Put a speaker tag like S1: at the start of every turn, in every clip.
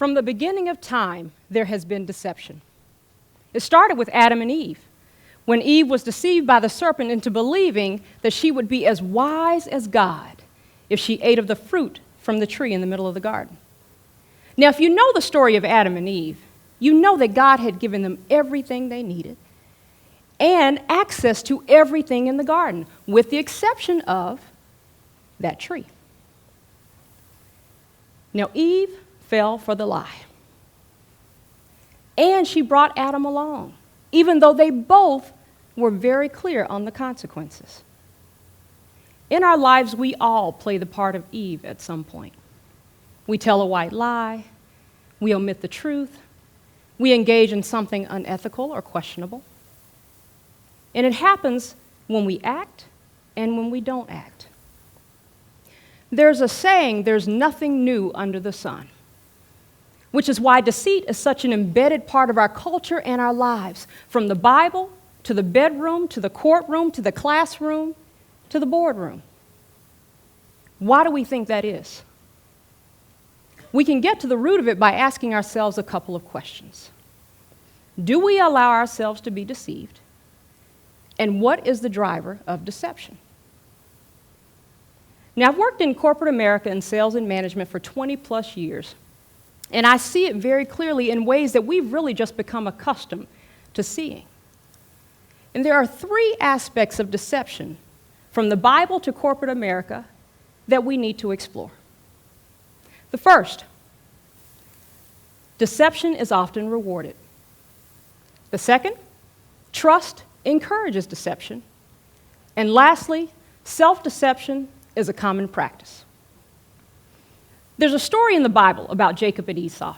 S1: From the beginning of time, there has been deception. It started with Adam and Eve, when Eve was deceived by the serpent into believing that she would be as wise as God if she ate of the fruit from the tree in the middle of the garden. Now, if you know the story of Adam and Eve, you know that God had given them everything they needed and access to everything in the garden, with the exception of that tree. Now, Eve fell for the lie. And she brought Adam along, even though they both were very clear on the consequences. In our lives, we all play the part of Eve at some point. We tell a white lie, we omit the truth, we engage in something unethical or questionable. And it happens when we act and when we don't act. There's a saying, there's nothing new under the sun, which is why deceit is such an embedded part of our culture and our lives, from the Bible to the bedroom, to the courtroom, to the classroom, to the boardroom. Why do we think that is? We can get to the root of it by asking ourselves a couple of questions. Do we allow ourselves to be deceived? And what is the driver of deception? Now, I've worked in corporate America in sales and management for 20 plus years, and I see it very clearly in ways that we've really just become accustomed to seeing. And there are three aspects of deception, from the Bible to corporate America, that we need to explore. The first, deception is often rewarded. The second, trust encourages deception. And lastly, self-deception is a common practice. There's a story in the Bible about Jacob and Esau.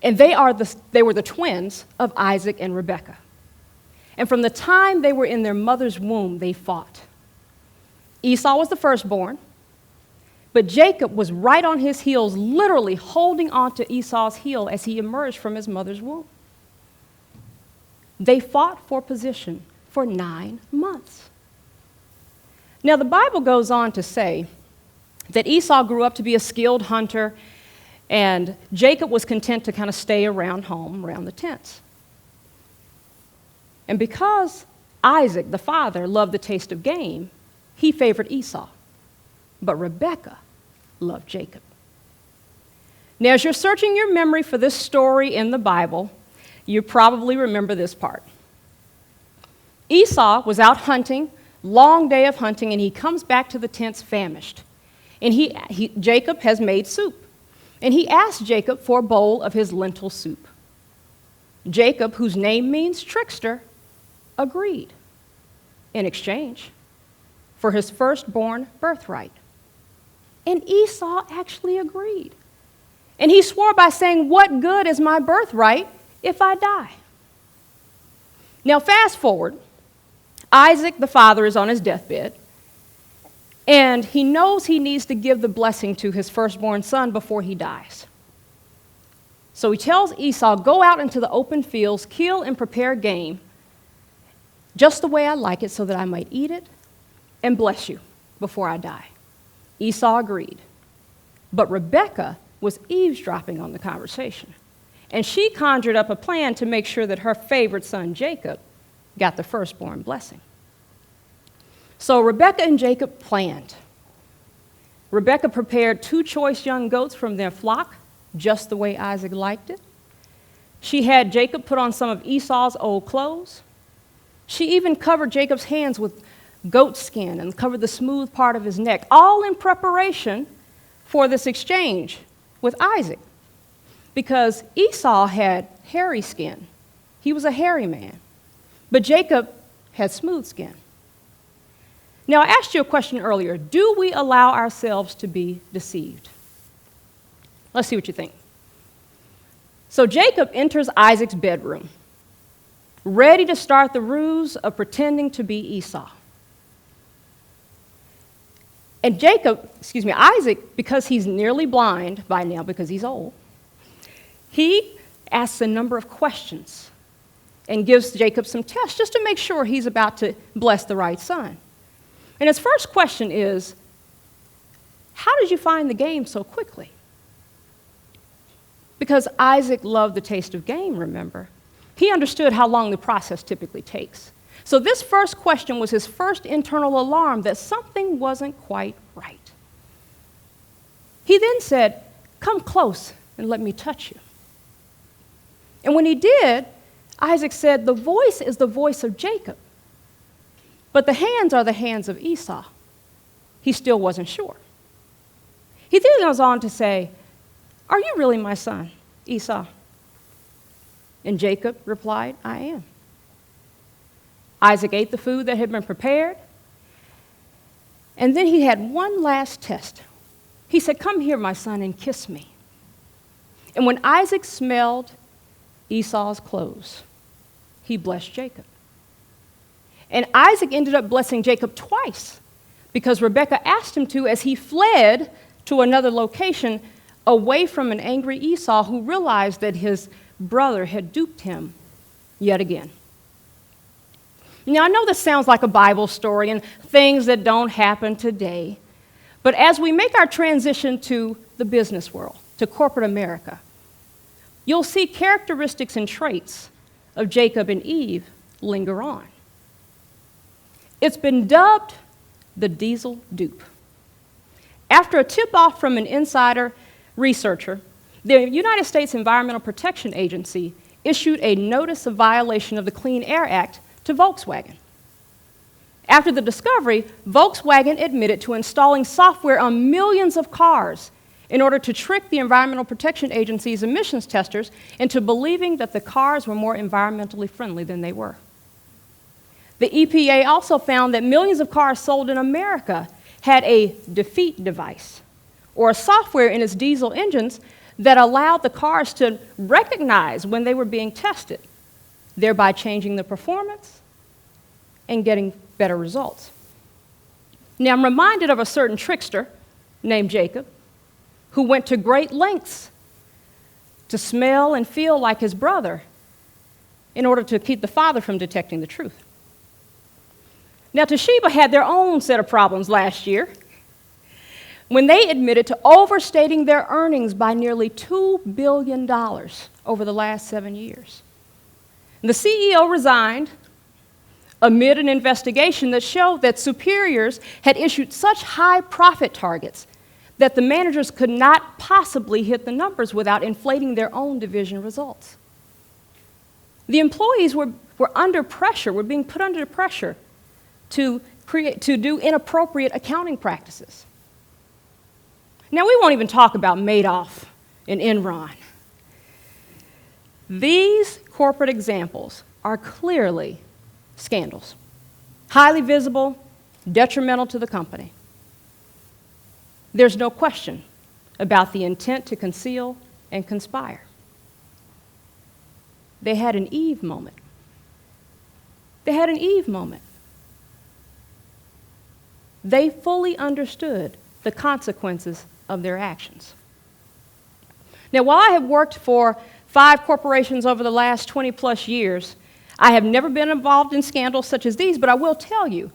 S1: And they were the twins of Isaac and Rebekah. And from the time they were in their mother's womb, they fought. Esau was the firstborn, but Jacob was right on his heels, literally holding on to Esau's heel as he emerged from his mother's womb. They fought for position for 9 months. Now, the Bible goes on to say that Esau grew up to be a skilled hunter, and Jacob was content to kind of stay around home, around the tents. And because Isaac, the father, loved the taste of game, he favored Esau. But Rebekah loved Jacob. Now, as you're searching your memory for this story in the Bible, you probably remember this part. Esau was out hunting, long day of hunting, and he comes back to the tents famished. And Jacob has made soup. And he asked Jacob for a bowl of his lentil soup. Jacob, whose name means trickster, agreed in exchange for his firstborn birthright. And Esau actually agreed. And he swore by saying, "What good is my birthright if I die?" Now, fast forward, Isaac, the father, is on his deathbed, and he knows he needs to give the blessing to his firstborn son before he dies. So he tells Esau, "Go out into the open fields, kill and prepare game, just the way I like it, so that I might eat it and bless you before I die." Esau agreed. But Rebekah was eavesdropping on the conversation, and she conjured up a plan to make sure that her favorite son, Jacob, got the firstborn blessing. So Rebekah and Jacob planned. Rebekah prepared 2 choice young goats from their flock, just the way Isaac liked it. She had Jacob put on some of Esau's old clothes. She even covered Jacob's hands with goat skin and covered the smooth part of his neck, all in preparation for this exchange with Isaac, because Esau had hairy skin. He was a hairy man, but Jacob had smooth skin. Now, I asked you a question earlier. Do we allow ourselves to be deceived? Let's see what you think. So Jacob enters Isaac's bedroom, ready to start the ruse of pretending to be Esau. And Isaac, because he's nearly blind by now because he's old, he asks a number of questions and gives Jacob some tests just to make sure he's about to bless the right son. And his first question is, "How did you find the game so quickly?" because Isaac loved the taste of game, remember? He understood how long the process typically takes. So this first question was his first internal alarm that something wasn't quite right. He then said, "Come close and let me touch you." And when he did, Isaac said, "The voice is the voice of Jacob, but the hands are the hands of Esau." He still wasn't sure. He then goes on to say, "Are you really my son, Esau?" And Jacob replied, "I am." Isaac ate the food that had been prepared, and then he had one last test. He said, "Come here, my son, and kiss me." And when Isaac smelled Esau's clothes, he blessed Jacob. And Isaac ended up blessing Jacob twice because Rebekah asked him to as he fled to another location away from an angry Esau who realized that his brother had duped him yet again. Now, I know this sounds like a Bible story and things that don't happen today, but as we make our transition to the business world, to corporate America, you'll see characteristics and traits of Jacob and Eve linger on. It's been dubbed the diesel dupe. After a tip-off from an insider researcher, the United States Environmental Protection Agency issued a notice of violation of the Clean Air Act to Volkswagen. After the discovery, Volkswagen admitted to installing software on millions of cars in order to trick the Environmental Protection Agency's emissions testers into believing that the cars were more environmentally friendly than they were. The EPA also found that millions of cars sold in America had a defeat device, or a software in its diesel engines that allowed the cars to recognize when they were being tested, thereby changing the performance and getting better results. Now, I'm reminded of a certain trickster named Jacob who went to great lengths to smell and feel like his brother in order to keep the father from detecting the truth. Now, Toshiba had their own set of problems last year when they admitted to overstating their earnings by nearly $2 billion over the last 7 years. The CEO resigned amid an investigation that showed that superiors had issued such high profit targets that the managers could not possibly hit the numbers without inflating their own division results. The employees were under pressure, were being put under pressure to do inappropriate accounting practices. Now, we won't even talk about Madoff and Enron. These corporate examples are clearly scandals, highly visible, detrimental to the company. There's no question about the intent to conceal and conspire. They had an Eve moment. They had an Eve moment. They fully understood the consequences of their actions. Now, while I have worked for 5 corporations over the last 20-plus years, I have never been involved in scandals such as these, but I will tell you,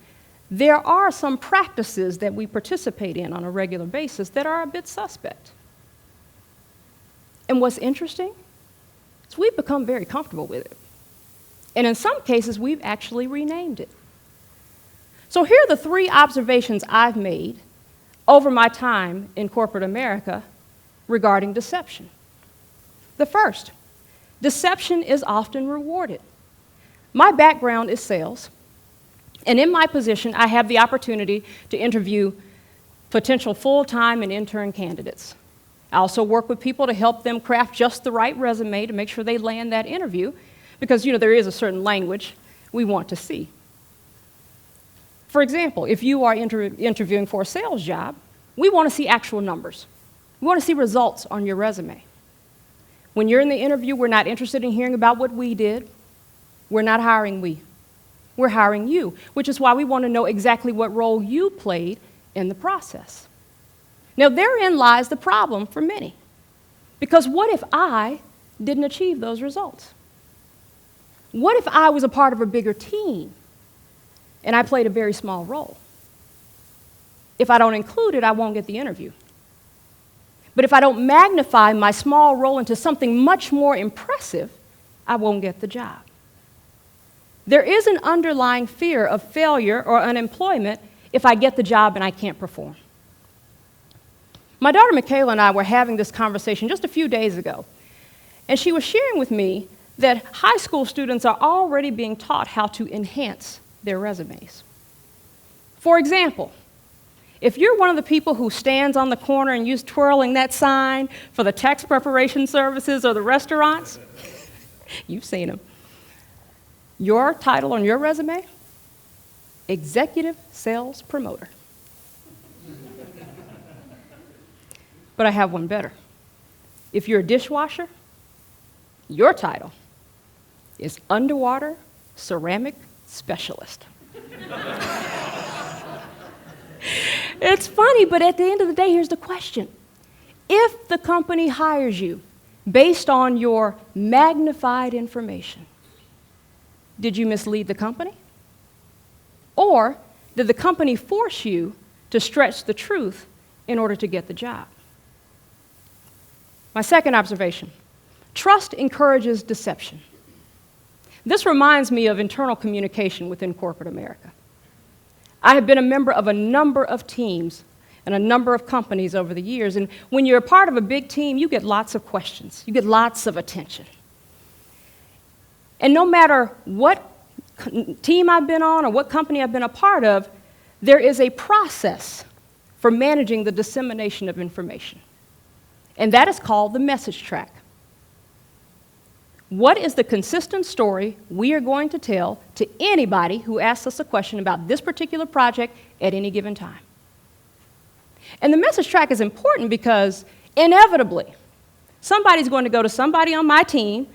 S1: there are some practices that we participate in on a regular basis that are a bit suspect. And what's interesting is we've become very comfortable with it. And in some cases, we've actually renamed it. So here are the 3 observations I've made over my time in corporate America regarding deception. The first, deception is often rewarded. My background is sales, and in my position, I have the opportunity to interview potential full-time and intern candidates. I also work with people to help them craft just the right resume to make sure they land that interview, because there is a certain language we want to see. For example, if you are interviewing for a sales job, we want to see actual numbers. We want to see results on your resume. When you're in the interview, we're not interested in hearing about what we did. We're not hiring we. We're hiring you, which is why we want to know exactly what role you played in the process. Now, therein lies the problem for many. Because what if I didn't achieve those results? What if I was a part of a bigger team and I played a very small role? If I don't include it, I won't get the interview. But if I don't magnify my small role into something much more impressive, I won't get the job. There is an underlying fear of failure or unemployment if I get the job and I can't perform. My daughter Michaela and I were having this conversation just a few days ago, and she was sharing with me that high school students are already being taught how to enhance their resumes. For example, if you're one of the people who stands on the corner and you're twirling that sign for the tax preparation services or the restaurants, you've seen them. Your title on your resume, Executive Sales Promoter. But I have one better. If you're a dishwasher, your title is Underwater Ceramic Specialist. It's funny, but at the end of the day, here's the question. If the company hires you based on your magnified information, did you mislead the company? Or did the company force you to stretch the truth in order to get the job? My second observation, trust encourages deception. This reminds me of internal communication within corporate America. I have been a member of a number of teams and a number of companies over the years, and when you're a part of a big team, you get lots of questions, you get lots of attention. And no matter what team I've been on or what company I've been a part of, there is a process for managing the dissemination of information, and that is called the message track. What is the consistent story we are going to tell to anybody who asks us a question about this particular project at any given time? And the message track is important because inevitably, somebody's going to go to somebody on my team,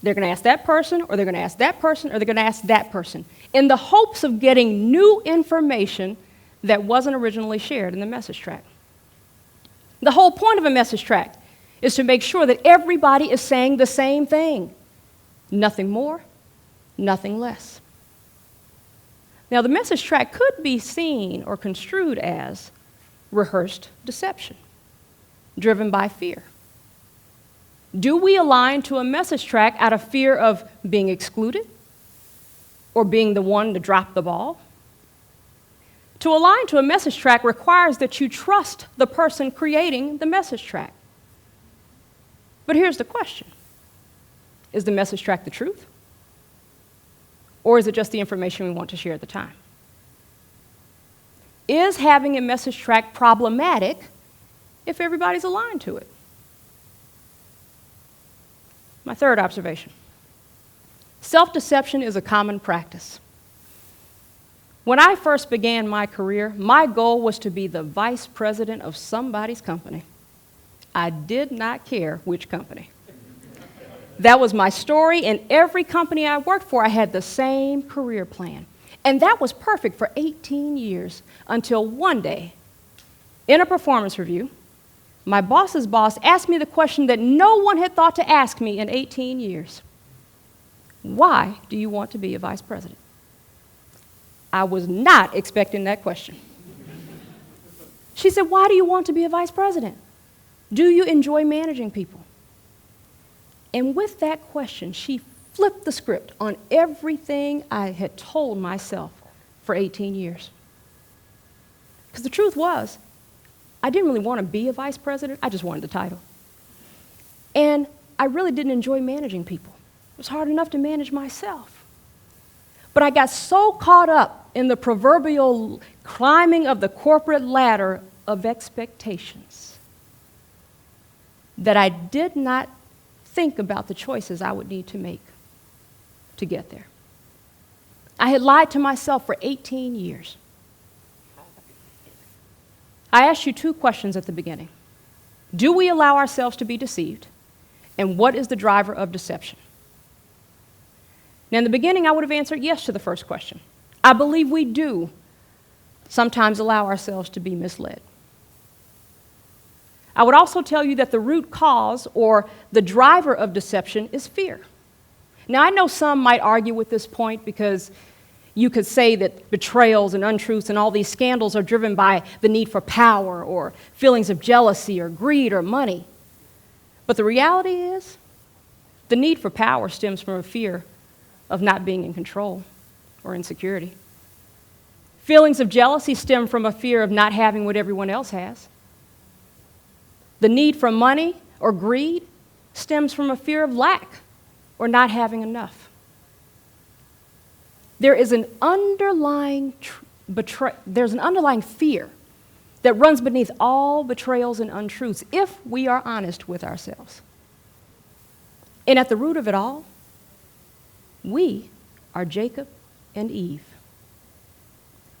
S1: they're going to ask that person, or they're going to ask that person, or they're going to ask that person, in the hopes of getting new information that wasn't originally shared in the message track. The whole point of a message track is to make sure that everybody is saying the same thing. Nothing more, nothing less. Now, the message track could be seen or construed as rehearsed deception, driven by fear. Do we align to a message track out of fear of being excluded or being the one to drop the ball? To align to a message track requires that you trust the person creating the message track. But here's the question. Is the message track the truth? Or is it just the information we want to share at the time? Is having a message track problematic if everybody's aligned to it? My third observation. Self-deception is a common practice. When I first began my career, my goal was to be the vice president of somebody's company. I did not care which company. That was my story, and every company I worked for, I had the same career plan. And that was perfect for 18 years until one day, in a performance review, my boss's boss asked me the question that no one had thought to ask me in 18 years. Why do you want to be a vice president? I was not expecting that question. She said, why do you want to be a vice president? Do you enjoy managing people? And with that question, she flipped the script on everything I had told myself for 18 years. Because the truth was, I didn't really want to be a vice president, I just wanted the title. And I really didn't enjoy managing people. It was hard enough to manage myself. But I got so caught up in the proverbial climbing of the corporate ladder of expectations that I did not think about the choices I would need to make to get there. I had lied to myself for 18 years. I asked you two questions at the beginning. Do we allow ourselves to be deceived? And what is the driver of deception? Now, in the beginning, I would have answered yes to the first question. I believe we do sometimes allow ourselves to be misled. I would also tell you that the root cause or the driver of deception is fear. Now, I know some might argue with this point because, You could say that betrayals and untruths and all these scandals are driven by the need for power or feelings of jealousy or greed or money. But the reality is, the need for power stems from a fear of not being in control or insecurity. Feelings of jealousy stem from a fear of not having what everyone else has. The need for money or greed stems from a fear of lack or not having enough. There's an underlying fear that runs beneath all betrayals and untruths if we are honest with ourselves. And at the root of it all, we are Jacob and Eve.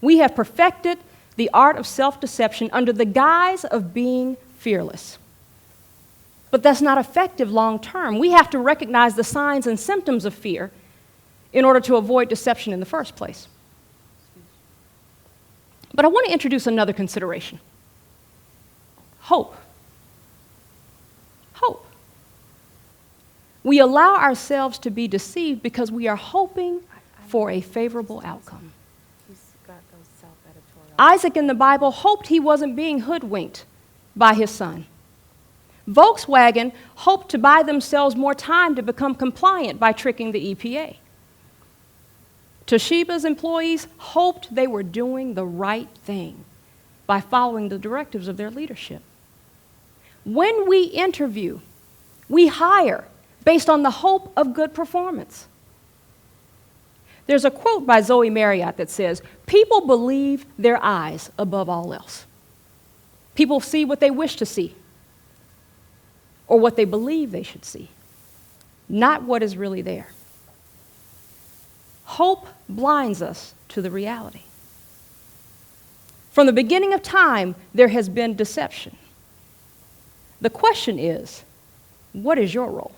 S1: We have perfected the art of self-deception under the guise of being fearless. But that's not effective long term. We have to recognize the signs and symptoms of fear in order to avoid deception in the first place. But I want to introduce another consideration. Hope. Hope. We allow ourselves to be deceived because we are hoping for a favorable outcome. Isaac in the Bible hoped he wasn't being hoodwinked by his son. Volkswagen hoped to buy themselves more time to become compliant by tricking the EPA. Toshiba's employees hoped they were doing the right thing by following the directives of their leadership. When we interview, we hire based on the hope of good performance. There's a quote by Zoe Marriott that says, "People believe their eyes above all else." People see what they wish to see or what they believe they should see, not what is really there. Hope blinds us to the reality. From the beginning of time, there has been deception. The question is, what is your role?